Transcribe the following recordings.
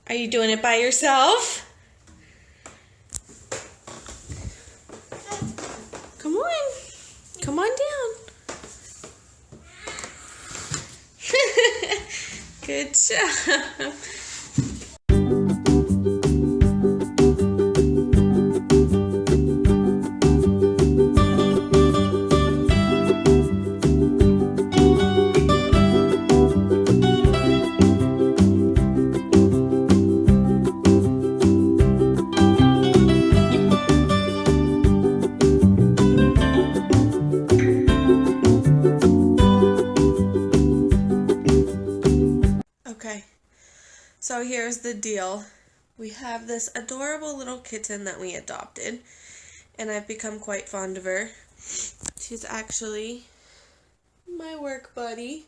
Are you doing it by yourself? Come on. Come on down. Good job. Okay, so here's the deal. We have this adorable little kitten that we adopted, and I've become quite fond of her. She's actually my work buddy.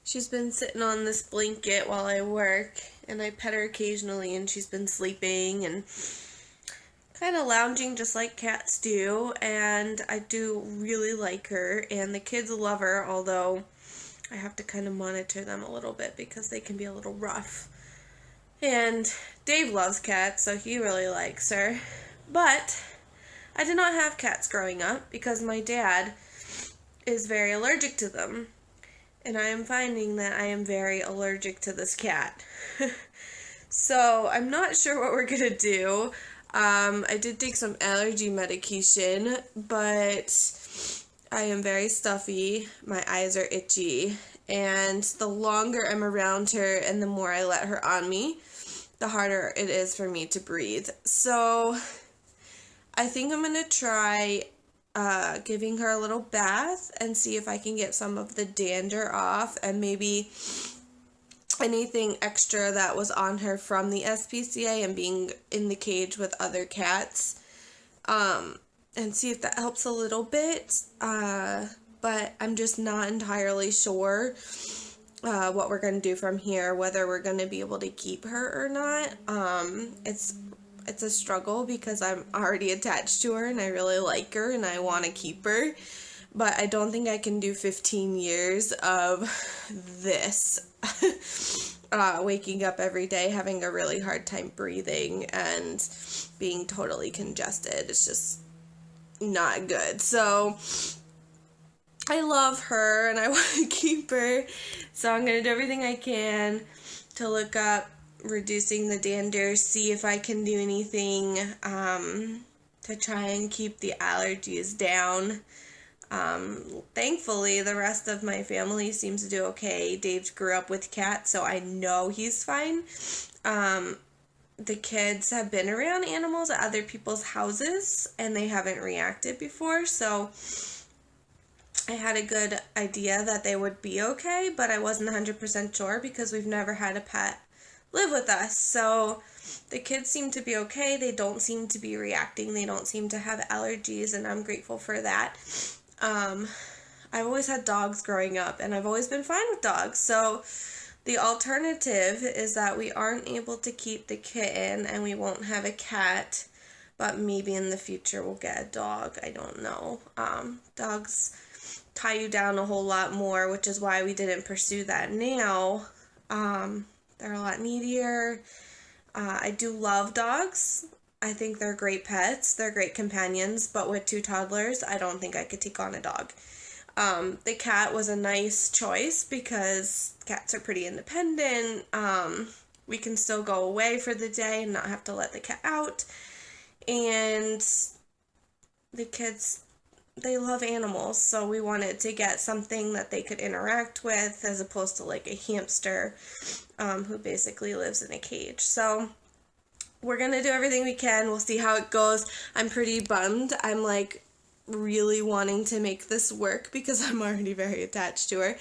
She's been sitting on this blanket while I work, and I pet her occasionally, and she's been sleeping and kind of lounging just like cats do, and I do really like her, and the kids love her, although I have to kind of monitor them a little bit because they can be a little rough. And Dave loves cats, so he really likes her. But I did not have cats growing up because my dad is very allergic to them. And I am finding that I am very allergic to this cat. So I'm not sure what we're going to do. I did take some allergy medication, but I am very stuffy, my eyes are itchy, and the longer I'm around her and the more I let her on me, the harder it is for me to breathe. So I think I'm going to try giving her a little bath and see if I can get some of the dander off and maybe anything extra that was on her from the SPCA and being in the cage with other cats. And see if that helps a little bit, but I'm just not entirely sure what we're going to do from here, whether we're going to be able to keep her or not. It's a struggle because I'm already attached to her and I really like her and I want to keep her, but I don't think I can do 15 years of this. Waking up every day, having a really hard time breathing and being totally congested. It's just not good. So I love her and I want to keep her, so I'm going to do everything I can to look up reducing the dander, see if I can do anything to try and keep the allergies down. Thankfully the rest of my family seems to do okay. Dave grew up with cats, so I know he's fine. The kids have been around animals at other people's houses and they haven't reacted before, so I had a good idea that they would be okay, but I wasn't 100% sure because we've never had a pet live with us. So the kids seem to be okay. They don't seem to be reacting. They don't seem to have allergies, and I'm grateful for that. I've always had dogs growing up and I've always been fine with dogs, so the alternative is that we aren't able to keep the kitten and we won't have a cat, but maybe in the future we'll get a dog. I don't know. Dogs tie you down a whole lot more, which is why we didn't pursue that now. They're a lot needier. I do love dogs. I think they're great pets. They're great companions, but with 2 toddlers, I don't think I could take on a dog. The cat was a nice choice because cats are pretty independent. We can still go away for the day and not have to let the cat out. And the kids, they love animals, so we wanted to get something that they could interact with as opposed to like a hamster who basically lives in a cage. So we're going to do everything we can. We'll see how it goes. I'm pretty bummed. I'm like really wanting to make this work because I'm already very attached to her,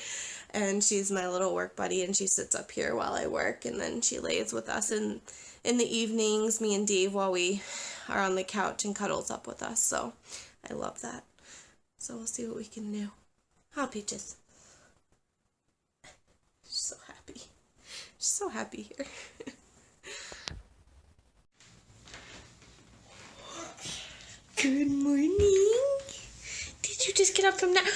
and she's my little work buddy, and she sits up here while I work, and then she lays with us in the evenings, me and Dave, while we are on the couch, and cuddles up with us. So I love that. So we'll see what we can do. Huh, Peaches? She's so happy. She's so happy here. Good morning. Did you just get up from that?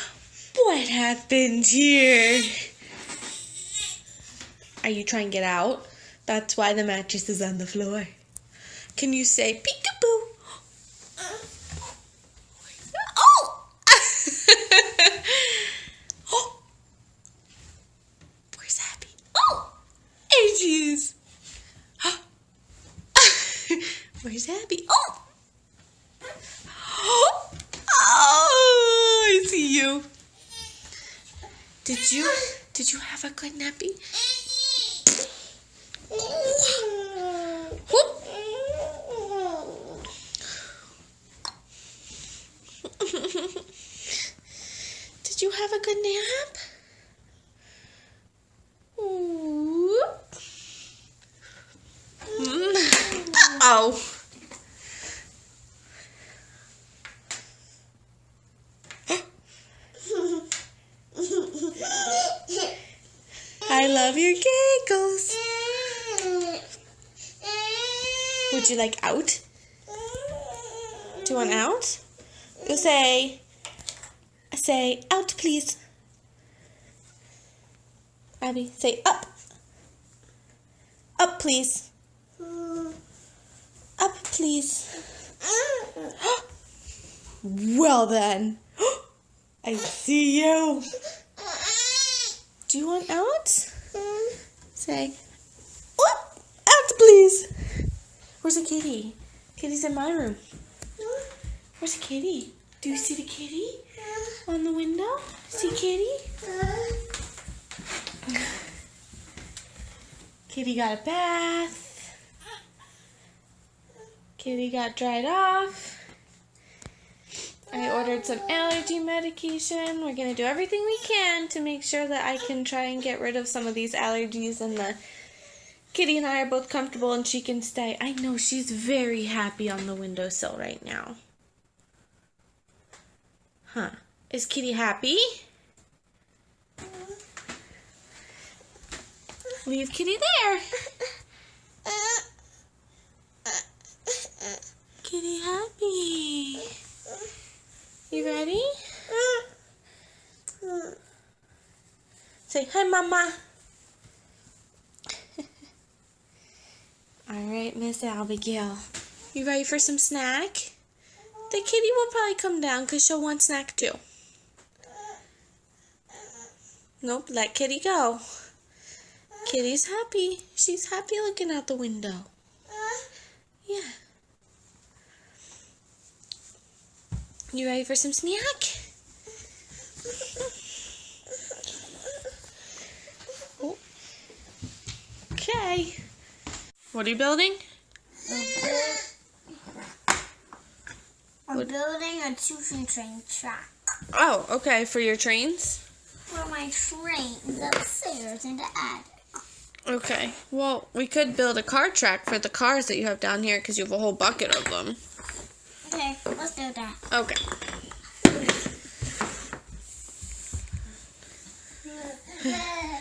What happened here? Are you trying to get out? That's why the mattress is on the floor. Can you say peekaboo? Oh! Oh! Where's Abby? Oh! There she is. Where's Abby? Oh! Oh! I see you. Did you have a good nappy? Whoop. Did you have a good nap? Whoop. Uh-oh. I love your giggles. Would you like out? Do you want out? Go say out, please. Abby, say up. Up, please. Up, please. Well then. I see you. Do you want out? Say, out, please. Where's the kitty? Kitty's in my room. Where's the kitty? Do you see the kitty on the window? See kitty? Kitty got a bath. Kitty got dried off. I ordered some allergy medication. We're going to do everything we can to make sure that I can try and get rid of some of these allergies, and the kitty and I are both comfortable and she can stay. I know she's very happy on the windowsill right now. Huh. Is Kitty happy? Leave Kitty there. Kitty happy. You ready? Say hi, Mama. All right, Miss Abigail. You ready for some snack? The kitty will probably come down because she'll want snack too. Nope, let Kitty go. Kitty's happy. She's happy looking out the window. Yeah. You ready for some snack? Oh. Okay. What are you building? I'm building a choo-choo train track. Oh, okay. For your trains? For my trains upstairs in the attic. Okay. Well, we could build a car track for the cars that you have down here because you have a whole bucket of them. Okay, let's do that. Okay.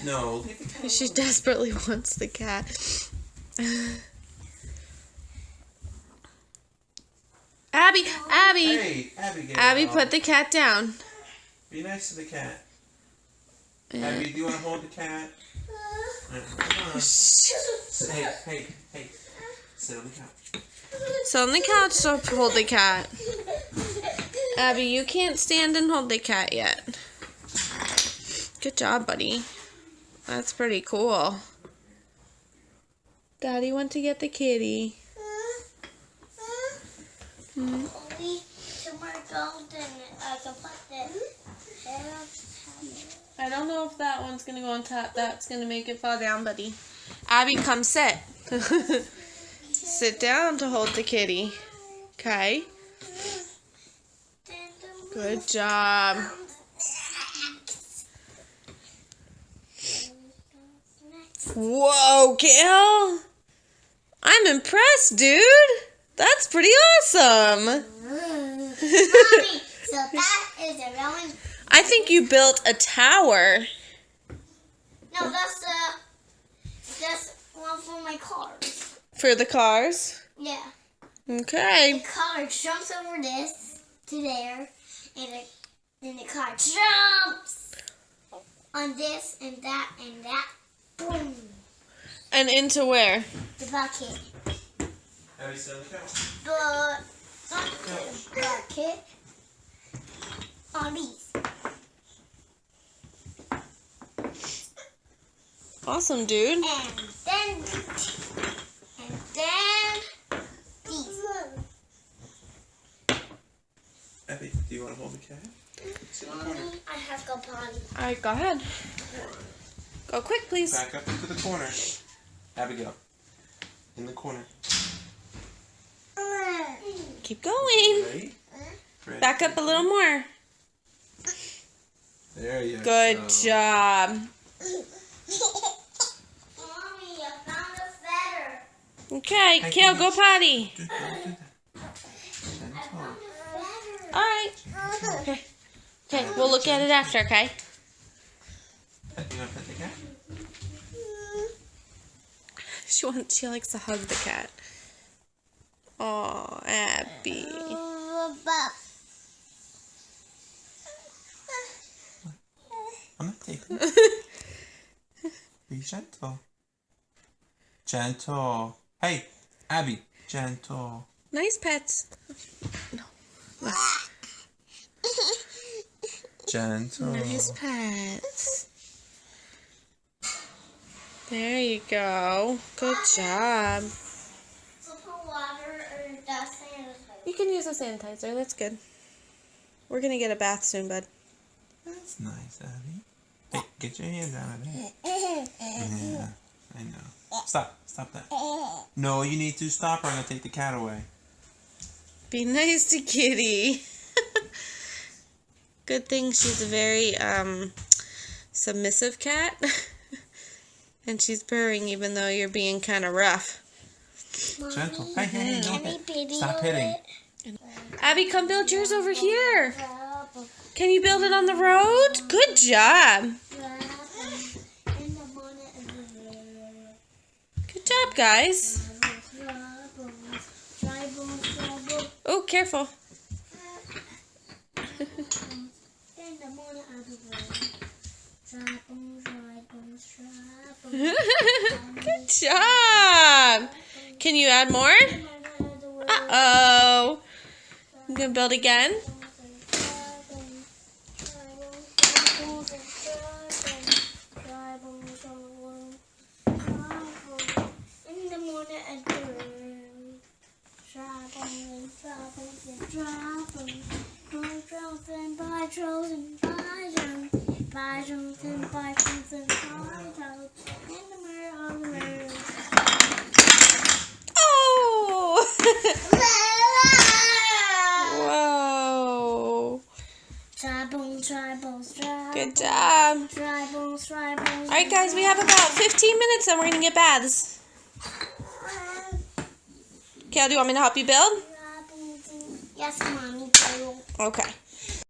No. She desperately wants the cat. Abby! Hey, Abby, get Abby, it put the cat down. Be nice to the cat. Abby, do you want to hold the cat? Come on. Hey. Sit on the couch. Sit on the couch to hold the cat. Abby, you can't stand and hold the cat yet. Good job, buddy. That's pretty cool. Daddy went to get the kitty. I don't know if that one's going to go on top. That's going to make it fall down, buddy. Abby, come sit. Sit down to hold the kitty. Okay? Good job. Whoa, Gail. I'm impressed, dude. That's pretty awesome. Mommy, so that is a really... I think you built a tower. No, that's one for my cars. For the cars? Yeah. Okay. The car jumps over this to there, and then the car jumps on this and that and that. Boom. And into where? The bucket. Abby, sit on the couch. The bucket. On these. Awesome, dude. And then these. Abby, do you want to hold the cat? Sit in the corner. Mommy, I have to go potty. All right, go ahead. Go quick, please. Back up into the corner. Abigail. In the corner. Keep going. Ready? Ready? Back up a little more. There you go. Good job. Mommy, I found a feather. Okay, Hey, Kale, go please. potty. Don't do that. I Gentle. found a feather. All right. Okay. Okay, we'll look at it after, okay? You want to pet the cat? She likes to hug the cat. Oh, Abby. I'm not taking it. Be gentle. Gentle. Hey, Abby. Gentle. Nice pets. No. Gentle. Nice pets. There you go. Good job. So put water or dust sanitizer. You can use a sanitizer. That's good. We're going to get a bath soon, bud. That's nice, Abby. Hey, get your hands out of there. Yeah, I know. Stop. Stop that. No, you need to stop or I'm going to take the cat away. Be nice to Kitty. Good thing she's a very submissive cat. And she's purring even though you're being kind of rough. Gentle. Hey, hey, hey, don't hit. Baby, Stop hitting. Abby, come build yours over here. Can you build it on the road? Good job. Good job, guys. Oh, careful. Good job. Can you add more? Uh-oh. You gonna build again? Oh! Whoa. Good job. Alright guys, we have about 15 minutes and we're going to get baths. Kale, do you want me to help you build? Yes, Mommy. Okay.